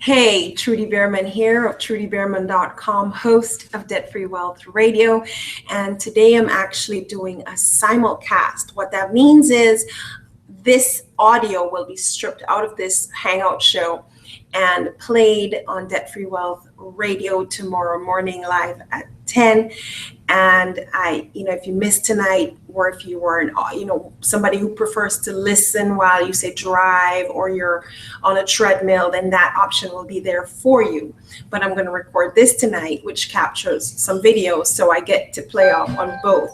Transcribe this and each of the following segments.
Hey, Trudy Behrman here of trudybehrman.com, host of Debt Free Wealth Radio. And today I'm actually doing a simulcast. What that means is this audio will be stripped out of this Hangout show and played on Debt Free Wealth Radio tomorrow morning live at 10. And if you missed tonight, or if you weren't, somebody who prefers to listen while you say drive or you're on a treadmill, then that option will be there for you. But I'm going to record this tonight, which captures some videos, so I get to play off on both.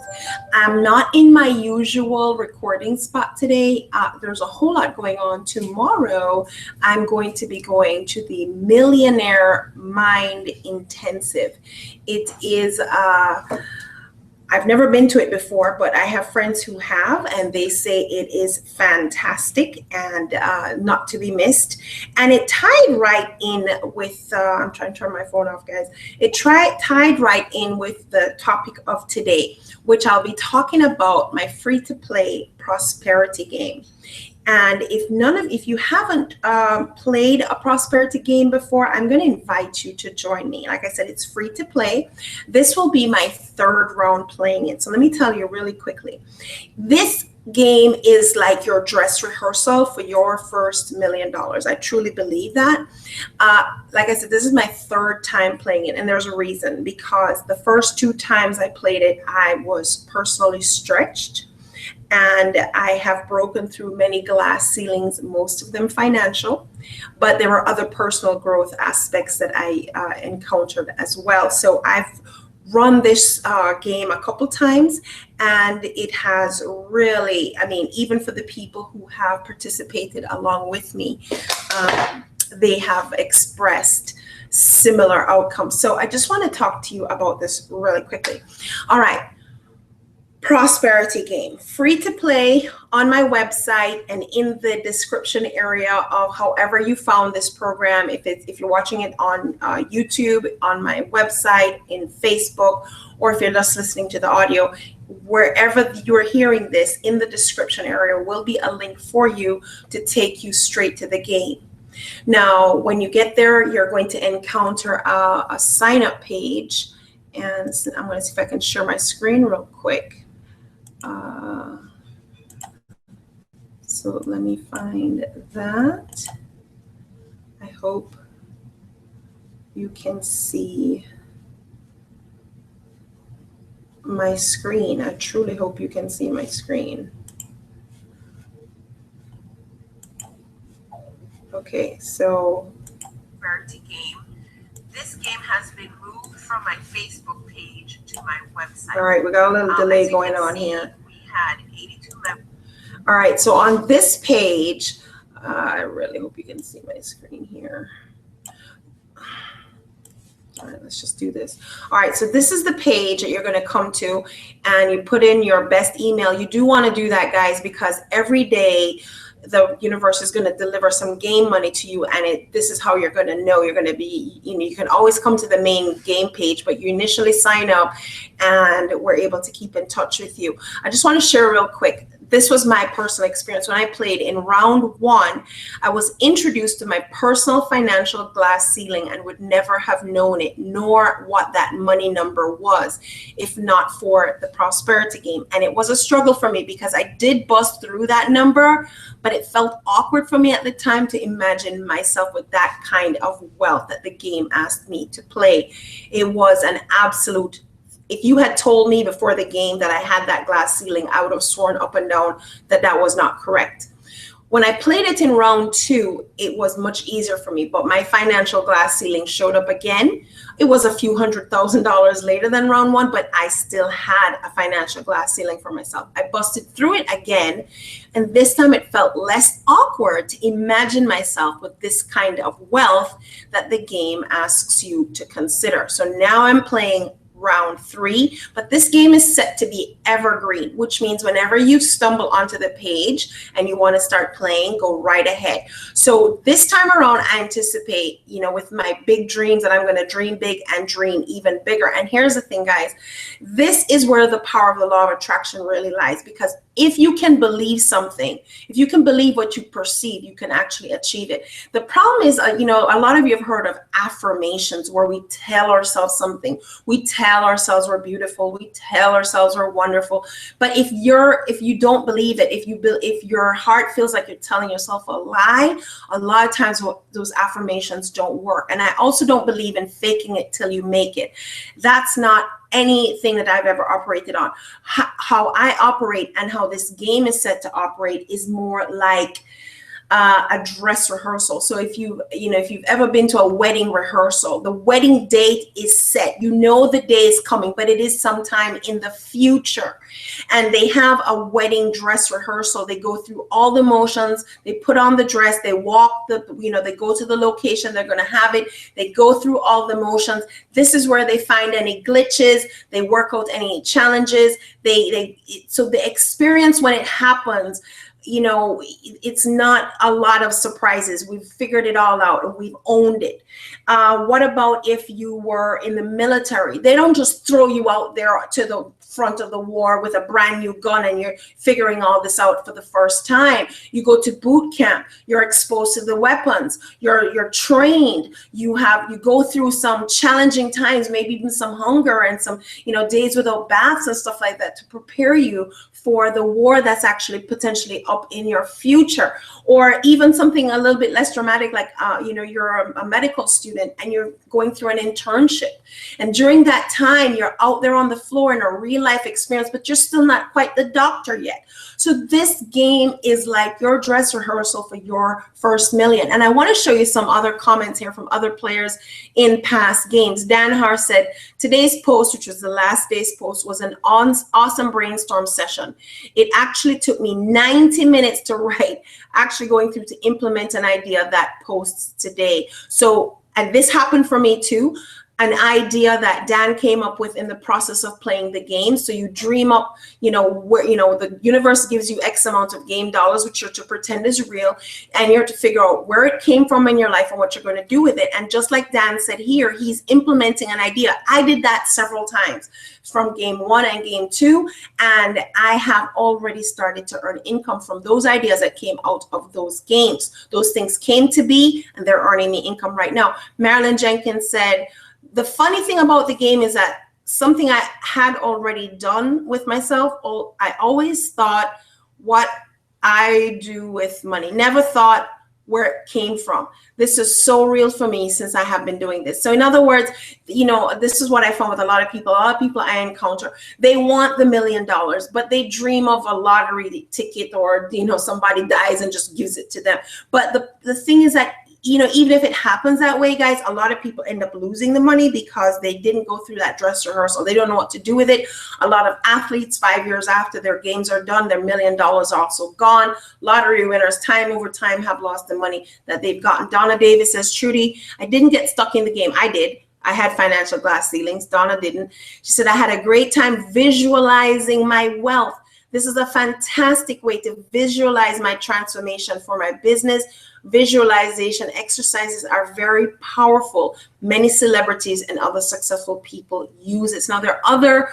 I'm not in my usual recording spot today. There's a whole lot going on. Tomorrow, I'm going to be going to the Millionaire Mind Intensive. It is I've never been to it before, but I have friends who have, and they say it is fantastic and not to be missed. And it tied right in with, I'm trying to turn my phone off, guys. It tied right in with the topic of today, which I'll be talking about my free-to-play prosperity game. And if you haven't played a prosperity game before, I'm going to invite you to join me. Like I said, it's free to play. This will be my third round playing it. So let me tell you really quickly. This game is like your dress rehearsal for your first $1 million. I truly believe that. Like I said, this is my third time playing it, and there's a reason, because the first 2 times I played it, I was personally stretched. And I have broken through many glass ceilings, most of them financial, but there were other personal growth aspects that I encountered as well. So I've run this game a couple times, and it has really, even for the people who have participated along with me, they have expressed similar outcomes. So I just want to talk to you about this really quickly. All right. Prosperity game, free to play on my website and in the description area of however you found this program. If you're watching it on YouTube, on my website, in Facebook, or if you're just listening to the audio, wherever you're hearing this, in the description area will be a link for you to take you straight to the game. Now, when you get there, you're going to encounter a sign-up page, and I'm going to see if I can share my screen real quick. So let me find that. I hope you can see my screen. I truly hope you can see my screen. Okay, so prosperity game. This game has been moved from my Facebook page to my website. All right, we got a little delay going on here. We had 82 members. All right, so on this page, I really hope you can see my screen here. All right, let's just do this. All right, so this is the page that you're going to come to, and you put in your best email. You do want to do that, guys, because every day the universe is going to deliver some game money to you, and this is how you're going to know. You're going to be, you can always come to the main game page, but you initially sign up, and we're able to keep in touch with you. I just want to share real quick. This was my personal experience. When I played in round 1, I was introduced to my personal financial glass ceiling and would never have known it, nor what that money number was, if not for the prosperity game. And it was a struggle for me because I did bust through that number, but it felt awkward for me at the time to imagine myself with that kind of wealth that the game asked me to play. It was an absolute. If you had told me before the game that I had that glass ceiling, I would have sworn up and down that that was not correct. When I played it in round 2, it was much easier for me, but my financial glass ceiling showed up again. It was a few $100,000 later than round 1, but I still had a financial glass ceiling for myself. I busted through it again, and this time it felt less awkward to imagine myself with this kind of wealth that the game asks you to consider. So now I'm playing round 3, but this game is set to be evergreen, which means whenever you stumble onto the page and you want to start playing, go right ahead. So this time around, I anticipate, with my big dreams, that I'm going to dream big and dream even bigger. And here's the thing, guys, this is where the power of the law of attraction really lies, because If you can believe something, if you can believe what you perceive, you can actually achieve it. The problem is, a lot of you have heard of affirmations where we tell ourselves something. We tell ourselves we're beautiful. We tell ourselves we're wonderful. But if you don't believe it, if your heart feels like you're telling yourself a lie, a lot of times those affirmations don't work. And I also don't believe in faking it till you make it. That's not anything that I've ever operated on. How I operate and how this game is set to operate is more like a dress rehearsal. So if you've ever been to a wedding rehearsal, the wedding date is set. You know the day is coming, but it is sometime in the future. And they have a wedding dress rehearsal. They go through all the motions. They put on the dress. They walk they go to the location. They're going to have it. They go through all the motions. This is where they find any glitches. They work out any challenges. So the experience when it happens, it's not a lot of surprises. We've figured it all out and we've owned it. What about if you were in the military? They don't just throw you out there to the front of the war with a brand new gun and you're figuring all this out for the first time. You go to boot camp, you're exposed to the weapons, you're trained, you go through some challenging times, maybe even some hunger and some days without baths and stuff like that to prepare you for the war that's actually potentially up in your future. Or even something a little bit less dramatic, like you're a medical student and you're going through an internship, and during that time you're out there on the floor in a real life experience, but you're still not quite the doctor yet. So this game is like your dress rehearsal for your first million. And I want to show you some other comments here from other players in past games. Dan Har said, today's post, which was the last day's post, was an awesome brainstorm session. It actually took me 90 minutes to write, actually going through to implement an idea that posts today. So, and this happened for me too. An idea that Dan came up with in the process of playing the game. So you dream up, where, the universe gives you X amount of game dollars, which you're to pretend is real, and you're to figure out where it came from in your life and what you're going to do with it. And just like Dan said here, he's implementing an idea. I did that several times from game 1 and game 2, and I have already started to earn income from those ideas that came out of those games. Those things came to be, and they're earning me income right now. Marilyn Jenkins said, the funny thing about the game is that something I had already done with myself, I always thought what I do with money, never thought where it came from. This is so real for me since I have been doing this. So in other words, this is what I found with a lot of people I encounter. They want the $1 million, but they dream of a lottery ticket, or, somebody dies and just gives it to them. But the thing is that, even if it happens that way, guys, a lot of people end up losing the money because they didn't go through that dress rehearsal. They don't know what to do with it. A lot of athletes, 5 years after their games are done, their $1 million are also gone. Lottery winners, time over time, have lost the money that they've gotten. Donna Davis says, Trudy, I didn't get stuck in the game. I did. I had financial glass ceilings. Donna didn't. She said, I had a great time visualizing my wealth. This is a fantastic way to visualize my transformation for my business. Visualization exercises are very powerful. Many celebrities and other successful people use it. Now, there are other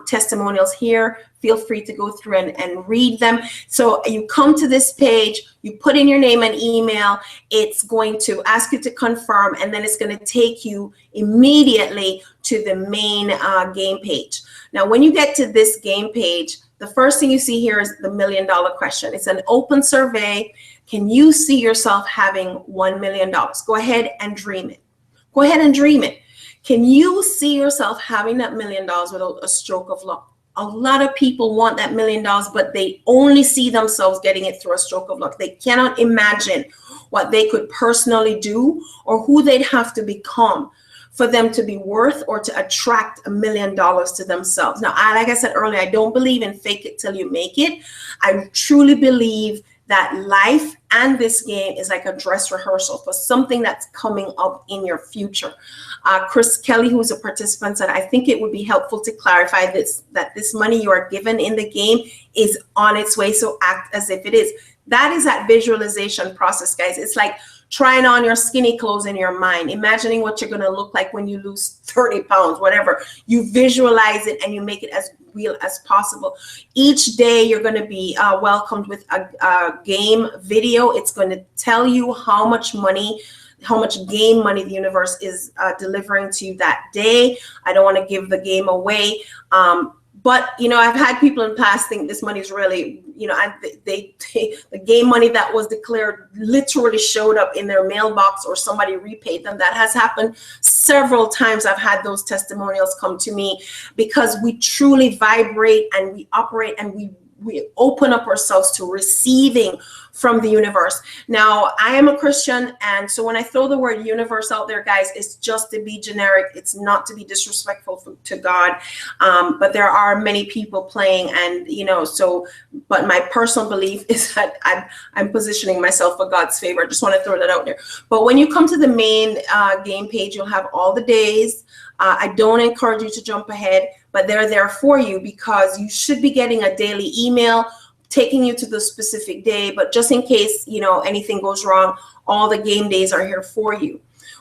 testimonials here. Feel free to go through and read them. So you come to this page, you put in your name and email. It's going to ask you to confirm, and then it's going to take you immediately to the main game page. Now, when you get to this game page, the first thing you see here is the $1 million question. It's an open survey. Can you see yourself having $1 million? Go ahead and dream it. Go ahead and dream it. Can you see yourself having that $1 million without a stroke of luck? A lot of people want that $1 million, but they only see themselves getting it through a stroke of luck. They cannot imagine what they could personally do or who they'd have to become for them to be worth or to attract $1 million to themselves. Now, like I said earlier, I don't believe in fake it till you make it. I truly believe that life and this game is like a dress rehearsal for something that's coming up in your future. Chris Kelly, who's a participant, said, I think it would be helpful to clarify this, that this money you are given in the game is on its way, so act as if it is. That is that visualization process, guys. It's like trying on your skinny clothes in your mind, imagining what you're going to look like when you lose 30 pounds, whatever. You visualize it and you make it as wheel as possible. Each day you're going to be welcomed with a game video. It's going to tell you how much game money the universe is delivering to you that day. I don't want to give the game away. But, I've had people in the past think this money is really, the game money that was declared literally showed up in their mailbox or somebody repaid them. That has happened several times. I've had those testimonials come to me because we truly vibrate and we operate and we open up ourselves to receiving from the universe. Now, I am a Christian, and so when I throw the word universe out there, guys, it's just to be generic. It's not to be disrespectful to God, but there are many people playing, and but my personal belief is that I'm positioning myself for God's favor. I just want to throw that out there. But when you come to the main game page, you'll have all the days. I don't encourage you to jump ahead, but they're there for you because you should be getting a daily email taking you to the specific day. But just in case, anything goes wrong, all the game days are here for you.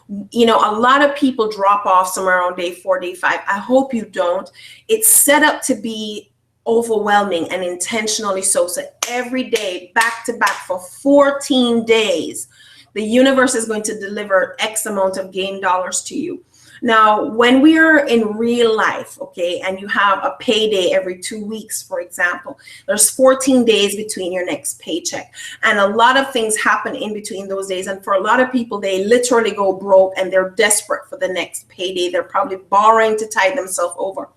A lot of people drop off somewhere on day 4, day 5. I hope you don't. It's set up to be overwhelming and intentionally so. So every day, back to back for 14 days, the universe is going to deliver X amount of game dollars to you. Now, when we are in real life, okay, and you have a payday every 2 weeks, for example, there's 14 days between your next paycheck. And a lot of things happen in between those days. And for a lot of people, they literally go broke and they're desperate for the next payday. They're probably borrowing to tide themselves over.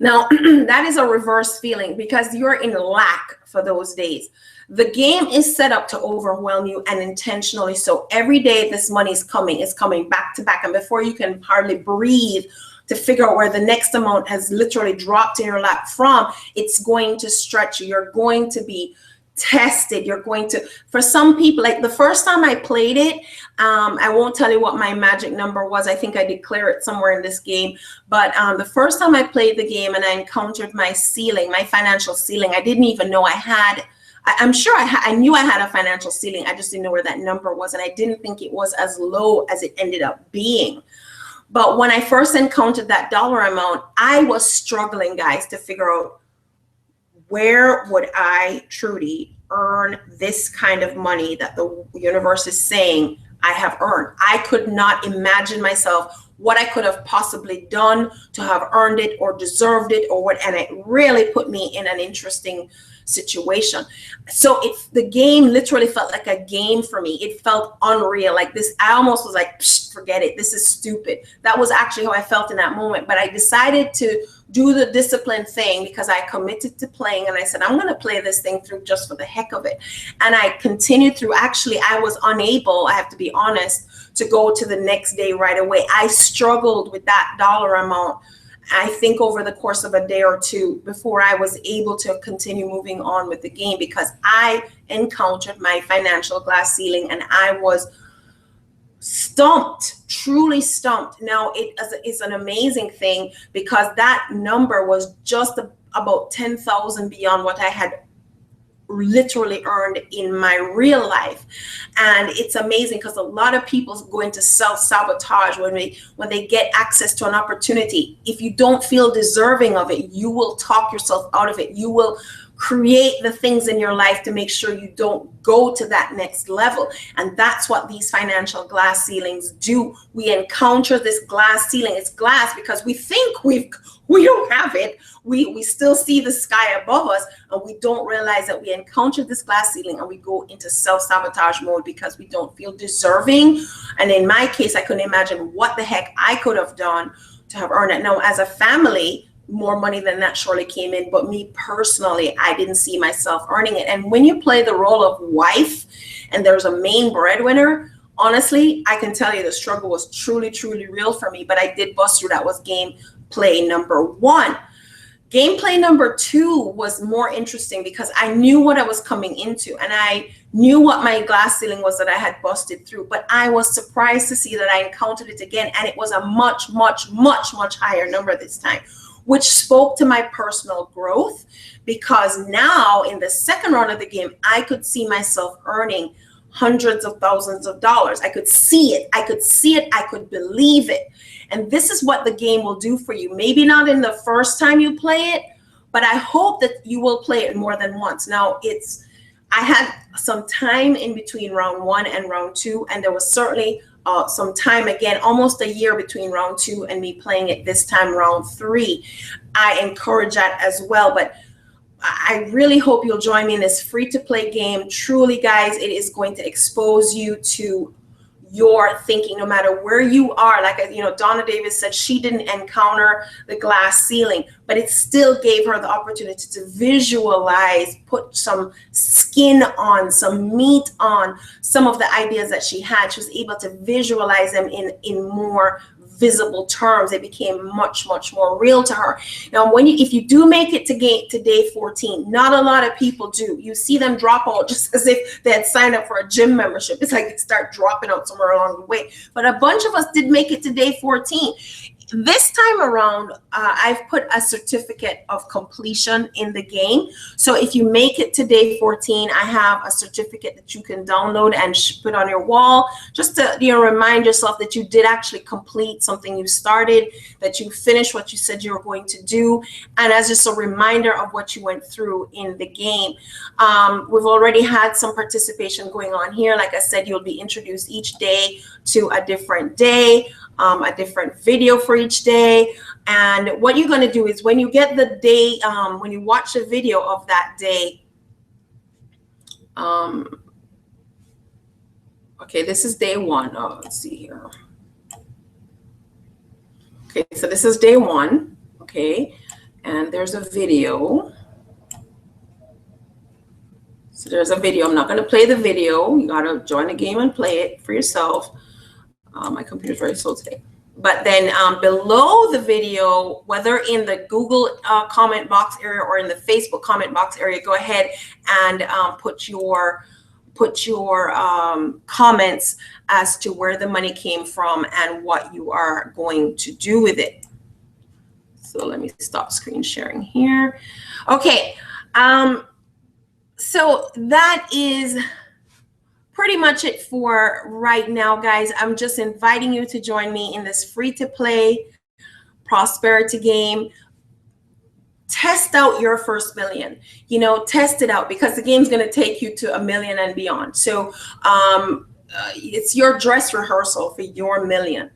Now, that is a reverse feeling because you're in lack for those days. The game is set up to overwhelm you, and intentionally so. Every day this money is coming back to back. And before you can hardly breathe to figure out where the next amount has literally dropped in your lap from, it's going to stretch you. You're going to be tested. You're going to, for some people, like the first time I played it, I won't tell you what my magic number was. I think I declare it somewhere in this game. But the first time I played the game and I encountered my ceiling, my financial ceiling, I didn't even know I had. I'm sure I knew I had a financial ceiling. I just didn't know where that number was. And I didn't think it was as low as it ended up being. But when I first encountered that dollar amount, I was struggling, guys, to figure out where would I truly earn this kind of money that the universe is saying I have earned. I could not imagine myself what I could have possibly done to have earned it or deserved it or what. And it really put me in an interesting situation. So the game literally felt like a game for me. It felt unreal. Like this, I almost was like, forget it. This is stupid. That was actually how I felt in that moment. But I decided to do the discipline thing because I committed to playing, and I said, I'm going to play this thing through just for the heck of it. And I continued through. Actually, I was unable, I have to be honest, to go to the next day right away. I struggled with that dollar amount, I think, over the course of a day or two before I was able to continue moving on with the game, because I encountered my financial glass ceiling and I was stumped, truly stumped. Now it is an amazing thing because that number was just about 10,000 beyond what I had literally earned in my real life. And it's amazing because a lot of people go into self-sabotage when they get access to an opportunity. If you don't feel deserving of it, you will talk yourself out of it. You will create the things in your life to make sure you don't go to that next level. And that's what these financial glass ceilings do. We encounter this glass ceiling. It's glass because we think we don't have it. We still see the sky above us, and we don't realize that we encounter this glass ceiling and we go into self-sabotage mode because we don't feel deserving. And in my case, I couldn't imagine what the heck I could have done to have earned it. Now, as a family, more money than that surely came in, but me personally, I didn't see myself earning it. And when you play the role of wife and there's a main breadwinner, honestly, I can tell you the struggle was truly, truly real for me, but I did bust through. That was gameplay number 1. Gameplay number 2 was more interesting because I knew what I was coming into and I knew what my glass ceiling was that I had busted through, but I was surprised to see that I encountered it again, and it was a much, much, much, much higher number this time, which spoke to my personal growth, because now in the second round of the game, I could see myself earning hundreds of thousands of dollars. I could see it. I could see it. I could believe it. And this is what the game will do for you. Maybe not in the first time you play it, but I hope that you will play it more than once. Now, I had some time in between round 1 and round 2, and there was certainly some time, again, almost a year between round 2 and me playing it this time, round 3. I encourage that as well. But I really hope you'll join me in this free-to-play game. Truly, guys, it is going to expose you to your thinking, no matter where you are. Like, Donna Davis said, she didn't encounter the glass ceiling, but it still gave her the opportunity to visualize, put some skin on, some meat on some of the ideas that she had. She was able to visualize them in more visible terms. It became much, much more real to her. Now, if you do make it to day 14, not a lot of people do. You see them drop out just as if they had signed up for a gym membership. It's like they start dropping out somewhere along the way. But a bunch of us did make it to day 14. This time around, I've put a certificate of completion in the game. So if you make it to day 14, I have a certificate that you can download and put on your wall, just to remind yourself that you did actually complete something you started, that you finished what you said you were going to do, and as just a reminder of what you went through in the game. We've already had some participation going on here. Like I said, you'll be introduced each day to a different day, a different video for each day. And what you're going to do is when you get the day, when you watch a video of that day, okay, this is day 1. Let's see here. Okay, so this is day 1. Okay, and there's a video. So there's a video. I'm not going to play the video. You got to join the game and play it for yourself. My computer's very slow today. But then below the video, whether in the Google comment box area or in the Facebook comment box area, go ahead and put your comments as to where the money came from and what you are going to do with it. So let me stop screen sharing here. Okay, so that is pretty much it for right now, guys. I'm just inviting you to join me in this free-to-play prosperity game. Test out your first million. Test it out, because the game's going to take you to $1 million and beyond. So it's your dress rehearsal for your million.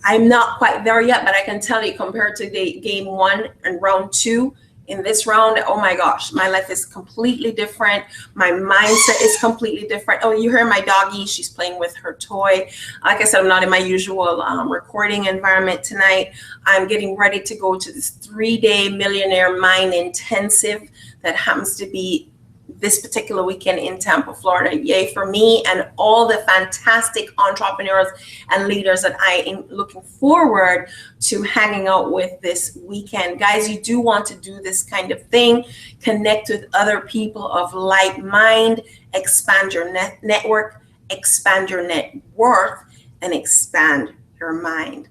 I'm not quite there yet, but I can tell you, compared to game 1 and round 2, in this round, oh my gosh, my life is completely different. My mindset is completely different. Oh, you hear my doggie, she's playing with her toy. Like I said, I'm not in my usual recording environment tonight. I'm getting ready to go to this 3-day millionaire mind intensive that happens to be this particular weekend in Tampa, Florida. Yay for me and all the fantastic entrepreneurs and leaders that I am looking forward to hanging out with this weekend. Guys, you do want to do this kind of thing. Connect with other people of like mind, expand your network, expand your net worth, and expand your mind.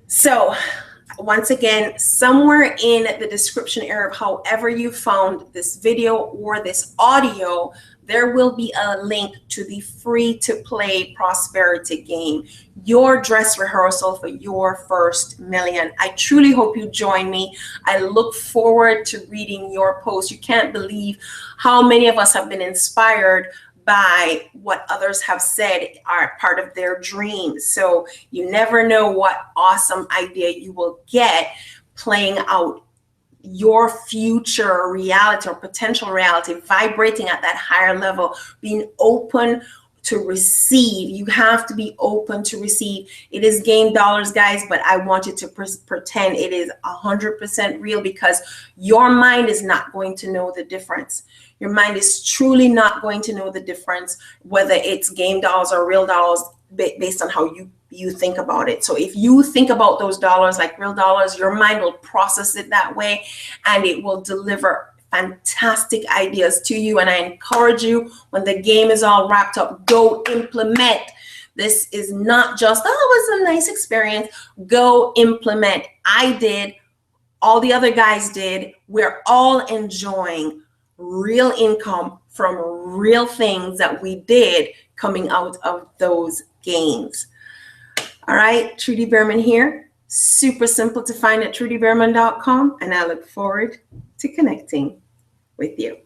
So once again, somewhere in the description area of however you found this video or this audio, there will be a link to the free-to-play prosperity game, your dress rehearsal for your first million. I truly hope you join me. I look forward to reading your posts. You can't believe how many of us have been inspired by what others have said are part of their dreams. So you never know what awesome idea you will get playing out your future reality or potential reality, vibrating at that higher level, being open to receive. You have to be open to receive. It is game dollars, guys, but I want you to pretend it is 100% real, because your mind is not going to know the difference. Your mind is truly not going to know the difference, whether it's game dollars or real dollars, based on how you think about it. So if you think about those dollars like real dollars, your mind will process it that way, and it will deliver fantastic ideas to you. And I encourage you, when the game is all wrapped up, go implement. This is not just, oh, it was a nice experience. Go implement. I did. All the other guys did. We're all enjoying real income from real things that we did coming out of those gains. All right, Trudy Behrman here. Super simple to find at trudybehrman.com, and I look forward to connecting with you.